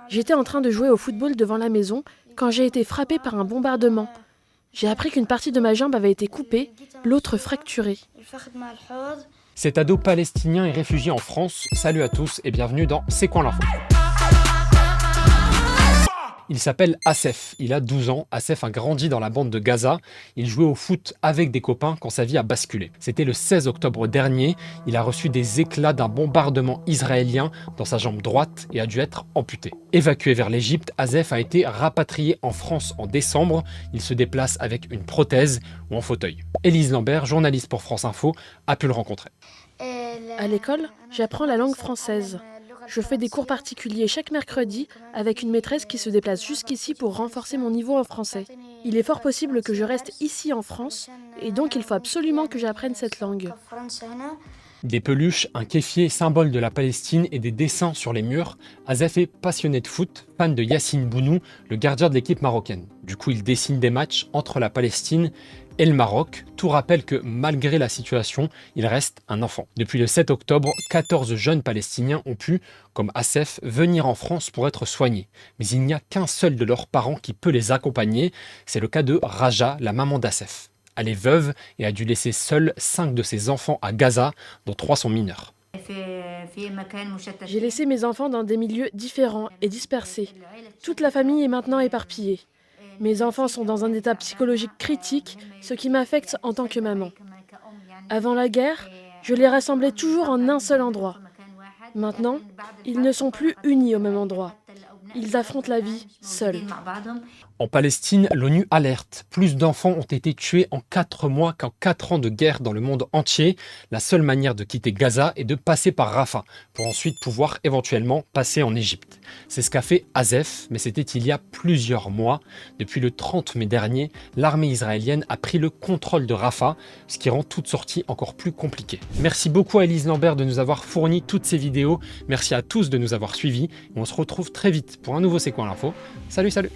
J'étais en train de jouer au football devant la maison quand j'ai été frappée par un bombardement. J'ai appris qu'une partie de ma jambe avait été coupée, l'autre fracturée. Cet ado palestinien est réfugié en France. Salut à tous et bienvenue dans C'est quoi l'info? Il s'appelle Assef, il a 12 ans. Assef a grandi dans la bande de Gaza. Il jouait au foot avec des copains quand sa vie a basculé. C'était le 16 octobre dernier. Il a reçu des éclats d'un bombardement israélien dans sa jambe droite et a dû être amputé. Évacué vers l'Égypte, Assef a été rapatrié en France en décembre. Il se déplace avec une prothèse ou en fauteuil. Élise Lambert, journaliste pour France Info, a pu le rencontrer. À l'école, j'apprends la langue française. Je fais des cours particuliers chaque mercredi avec une maîtresse qui se déplace jusqu'ici pour renforcer mon niveau en français. Il est fort possible que je reste ici en France et donc il faut absolument que j'apprenne cette langue. Des peluches, un kéfier, symbole de la Palestine et des dessins sur les murs, Assef est passionné de foot, fan de Yassine Bounou, le gardien de l'équipe marocaine. Du coup, il dessine des matchs entre la Palestine et le Maroc. Tout rappelle que malgré la situation, il reste un enfant. Depuis le 7 octobre, 14 jeunes Palestiniens ont pu, comme Assef, venir en France pour être soignés. Mais il n'y a qu'un seul de leurs parents qui peut les accompagner. C'est le cas de Raja, la maman d'Assef. Elle est veuve et a dû laisser seuls 5 de ses enfants à Gaza, dont 3 sont mineurs. J'ai laissé mes enfants dans des milieux différents et dispersés. Toute la famille est maintenant éparpillée. Mes enfants sont dans un état psychologique critique, ce qui m'affecte en tant que maman. Avant la guerre, je les rassemblais toujours en un seul endroit. Maintenant, ils ne sont plus unis au même endroit. Ils affrontent la vie seuls. En Palestine, l'ONU alerte. Plus d'enfants ont été tués en 4 mois qu'en 4 ans de guerre dans le monde entier. La seule manière de quitter Gaza est de passer par Rafah, pour ensuite pouvoir éventuellement passer en Égypte. C'est ce qu'a fait Assef, mais c'était il y a plusieurs mois. Depuis le 30 mai dernier, l'armée israélienne a pris le contrôle de Rafah, ce qui rend toute sortie encore plus compliquée. Merci beaucoup à Élise Lambert de nous avoir fourni toutes ces vidéos. Merci à tous de nous avoir suivis. On se retrouve très vite pour un nouveau C'est quoi l'info. Salut, salut!